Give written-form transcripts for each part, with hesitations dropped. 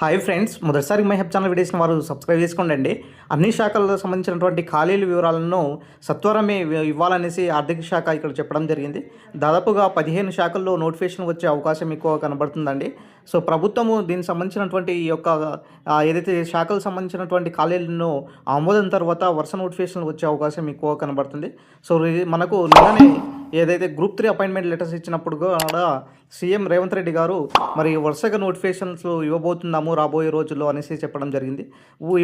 Hi friends, మొదటిసారి my help channel వీడియోస్ని వారు సబ్స్క్రైబ్ చేసుకోండి. అన్ని శాఖలకు సంబంధించినటువంటి ఖాళీల వివరాలను సత్వరమే ఇవ్వాలనేసి ఆర్థిక శాఖ ఇక్కడ చెప్పడం జరిగింది. దాదాపుగా 15 శాఖల్లో నోటిఫికేషన్ వచ్చే అవకాశం ఎక్కువ కనబడుతుందండి. సో ప్రభుత్వము దీనికి సంబంధించినటువంటి ఈ యొక్క ఏదైతే శాఖలకు సంబంధించినటువంటి ఖాళీలను ఆమోదం తర్వాత వరుస నోటిఫికేషన్లు వచ్చే అవకాశం ఎక్కువ కనబడుతుంది. సో మనకు నిన్ననే ఏదైతే గ్రూప్ 3 అపాయింట్మెంట్ లెటర్స్ ఇచ్చినప్పుడు కూడా సీఎం రేవంత్ రెడ్డి గారు మరి వరుసగా నోటిఫికేషన్స్ ఇవ్వబోతున్నాము రాబోయే రోజుల్లో అనేసి చెప్పడం జరిగింది.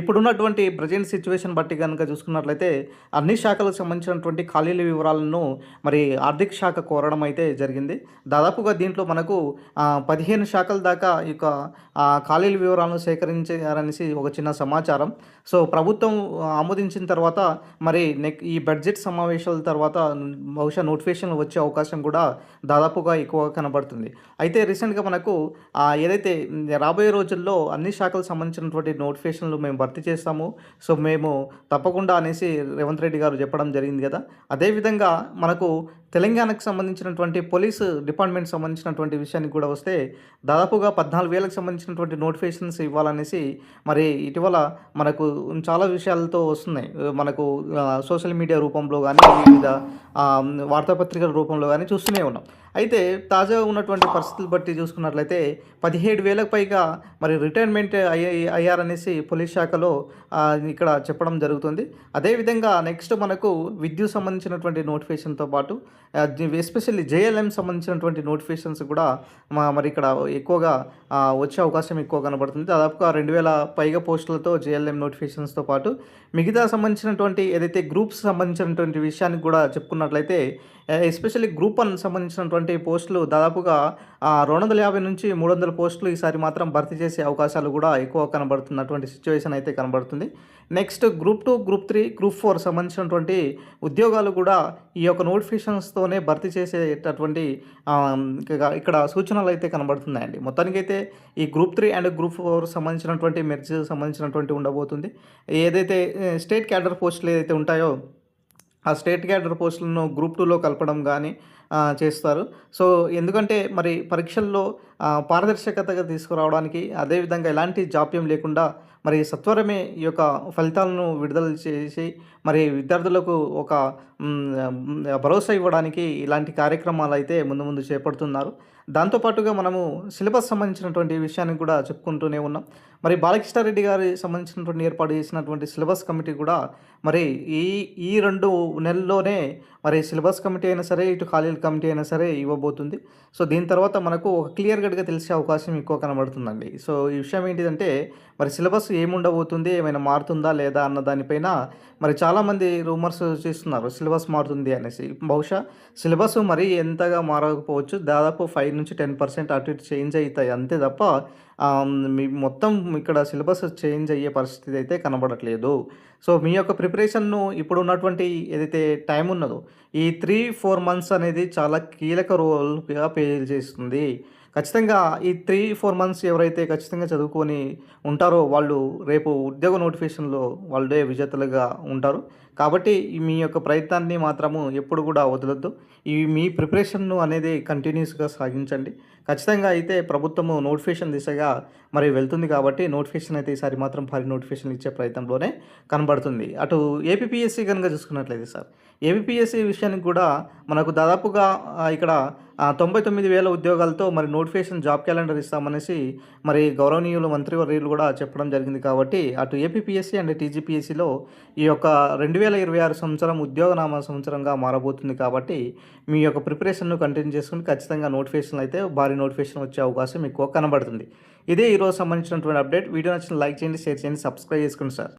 ఇప్పుడున్నటువంటి ప్రజెంట్ సిచ్యువేషన్ బట్టి కనుక చూసుకున్నట్లయితే అన్ని శాఖలకు సంబంధించినటువంటి ఖాళీల వివరాలను మరి ఆర్థిక శాఖ కోరడం అయితే జరిగింది. దాదాపుగా దీంట్లో మనకు 15 శాఖల దాకా ఈ యొక్క ఖాళీల వివరాలను సేకరించారనేసి ఒక చిన్న సమాచారం. సో ప్రభుత్వం ఆమోదించిన తర్వాత మరి ఈ బడ్జెట్ సమావేశాల తర్వాత బహుశా నోటిఫికేషన్లు వచ్చే అవకాశం కూడా దాదాపుగా ఎక్కువ కనబడుతుంది. అయితే రీసెంట్గా మనకు ఏదైతే రాబోయే రోజుల్లో అన్ని శాఖలకు సంబంధించినటువంటి నోటిఫికేషన్లు మేము భర్తీ చేస్తాము, సో మేము తప్పకుండా అనేసి రేవంత్ రెడ్డి గారు చెప్పడం జరిగింది కదా. అదేవిధంగా మనకు తెలంగాణకు సంబంధించినటువంటి పోలీసు డిపార్ట్మెంట్ సంబంధించినటువంటి విషయానికి కూడా వస్తే దాదాపుగా 14,000కు సంబంధించినటువంటి నోటిఫికేషన్స్ ఇవ్వాలనేసి మరి ఇటీవల మనకు చాలా విషయాలతో వస్తున్నాయి. మనకు సోషల్ మీడియా రూపంలో కానీ వివిధ వార్తాపత్రికల రూపంలో కానీ చూస్తూనే ఉన్నాం. అయితే తాజాగా ఉన్నటువంటి పరిస్థితులు బట్టి చూసుకున్నట్లయితే 17,000కు పైగా మరి రిటైర్మెంట్ అయ్యారనేసి పోలీస్ శాఖలో ఇక్కడ చెప్పడం జరుగుతుంది. అదేవిధంగా నెక్స్ట్ మనకు విద్యుత్ సంబంధించినటువంటి నోటిఫికేషన్తో పాటు ఎస్పెషల్లీ జేఎల్ఎం సంబంధించినటువంటి నోటిఫికేషన్స్ కూడా మరి ఇక్కడ ఎక్కువగా వచ్చే అవకాశం ఎక్కువ కనబడుతుంది. దాదాపుగా 2,000 పైగా పోస్టులతో జేఎల్ఎం నోటిఫికేషన్స్తో పాటు మిగతా సంబంధించినటువంటి ఏదైతే గ్రూప్స్ సంబంధించినటువంటి విషయానికి కూడా చెప్పుకున్నట్లయితే ఎస్పెషల్లీ గ్రూప్ 1 సంబంధించినటువంటి పోస్టులు దాదాపుగా 250 నుంచి 300 పోస్టులు ఈసారి మాత్రం భర్తీ చేసే అవకాశాలు కూడా ఎక్కువ కనబడుతున్నటువంటి సిచ్యువేషన్ అయితే కనబడుతుంది. నెక్స్ట్ గ్రూప్ 2, గ్రూప్ 3, గ్రూప్ 4 సంబంధించినటువంటి ఉద్యోగాలు కూడా ఈ యొక్క నోటిఫికేషన్స్తోనే భర్తీ చేసేటటువంటి ఇక్కడ సూచనలు అయితే కనబడుతున్నాయండి. మొత్తానికైతే ఈ గ్రూప్ 3 అండ్ గ్రూప్ 4 సంబంధించినటువంటి మెరిట్స్ సంబంధించినటువంటి ఉండబోతుంది. ఏదైతే స్టేట్ క్యాడర్ పోస్టులు ఏదైతే ఉంటాయో ఆ స్టేట్ క్యాడర్ పోస్టులను గ్రూప్ 2లో కలపడం కానీ చేస్తారు. సో ఎందుకంటే మరి పరీక్షల్లో పారదర్శకతగా తీసుకురావడానికి, అదేవిధంగా ఎలాంటి జాప్యం లేకుండా మరి సత్వరమే ఈ యొక్క ఫలితాలను విడుదల చేసి మరి విద్యార్థులకు ఒక భరోసా ఇవ్వడానికి ఇలాంటి కార్యక్రమాలు అయితే ముందు ముందు చేపడుతున్నారు. దాంతోపాటుగా మనము సిలబస్ సంబంధించినటువంటి విషయాన్ని కూడా చెప్పుకుంటూనే ఉన్నాం. మరి బాలకృష్ణారెడ్డి గారి సంబంధించినటువంటి ఏర్పాటు చేసినటువంటి సిలబస్ కమిటీ కూడా మరి ఈ 2 నెలల్లోనే మరి సిలబస్ కమిటీ అయినా సరే, ఇటు ఖాళీల కమిటీ అయినా సరే ఇవ్వబోతుంది. సో దీని తర్వాత మనకు ఒక క్లియర్ కట్గా తెలిసే అవకాశం ఎక్కువ కనబడుతుందండి. సో ఈ విషయం ఏంటిదంటే మరి సిలబస్ ఏముండబోతుంది, ఏమైనా మారుతుందా లేదా అన్న దానిపైన మరి చాలామంది రూమర్స్ చేస్తున్నారు సిలబస్ మారుతుంది అనేసి. బహుశా సిలబస్ మరీ ఎంతగా మారకపోవచ్చు, దాదాపు 5 నుంచి 10% అటు ఇటు చేంజ్ అవుతాయి అంతే తప్ప మీ మొత్తం ఇక్కడ సిలబస్ చేంజ్ అయ్యే పరిస్థితి అయితే కనబడట్లేదు. సో మీ యొక్క ప్రిపరేషన్ను ఇప్పుడు ఉన్నటువంటి ఏదైతే టైం ఉన్నదో ఈ 3-4 మంత్స్ అనేది చాలా కీలక రోల్గా ప్లే చేస్తుంది. ఖచ్చితంగా ఈ 3-4 మంత్స్ ఎవరైతే ఖచ్చితంగా చదువుకొని ఉంటారో వాళ్ళు రేపు ఉద్యోగ నోటిఫికేషన్లో వాళ్ళే విజేతలుగా ఉంటారు. కాబట్టి మీ యొక్క ప్రయత్నాన్ని మాత్రము ఎప్పుడు కూడా వదలొద్దు. మీ ప్రిపరేషన్ను అనేది కంటిన్యూస్గా సాగించండి. ఖచ్చితంగా అయితే ప్రభుత్వము నోటిఫికేషన్ దిశగా మరి వెళ్తుంది కాబట్టి నోటిఫికేషన్ అయితే ఈసారి మాత్రం భారీ నోటిఫికేషన్ ఇచ్చే ప్రయత్నంలోనే కనబడుతుంది. అటు ఏపీపీఎస్సీ కనుక చూసుకున్నట్లయితే సార్, ఏపీపీఎస్సీ విషయానికి కూడా మనకు దాదాపుగా ఇక్కడ 99,000 ఉద్యోగాలతో మరి నోటిఫికేషన్ జాబ్ క్యాలెండర్ ఇస్తామనేసి మరి గౌరవనీయులు మంత్రివర్యులు కూడా చెప్పడం జరిగింది. కాబట్టి అటు ఏపీపీఎస్సీ అండ్ టీజీపీఎస్సీలో ఈ యొక్క 2026 సంవత్సరం ఉద్యోగనామా సంవత్సరంగా మారబోతుంది. కాబట్టి మీ యొక్క ప్రిపరేషన్ను కంటిన్యూ చేసుకుని ఖచ్చితంగా నోటిఫికేషన్ అయితే భారీ నోటిఫికేషన్ వచ్చే అవకాశం ఎక్కువ కనబడుతుంది. ఇదే ఈరోజు సంబంధించినటువంటి అప్డేట్. వీడియో నచ్చిన లైక్ చేయండి, షేర్ చేయండి, సబ్స్క్రైబ్ చేసుకోండి సార్.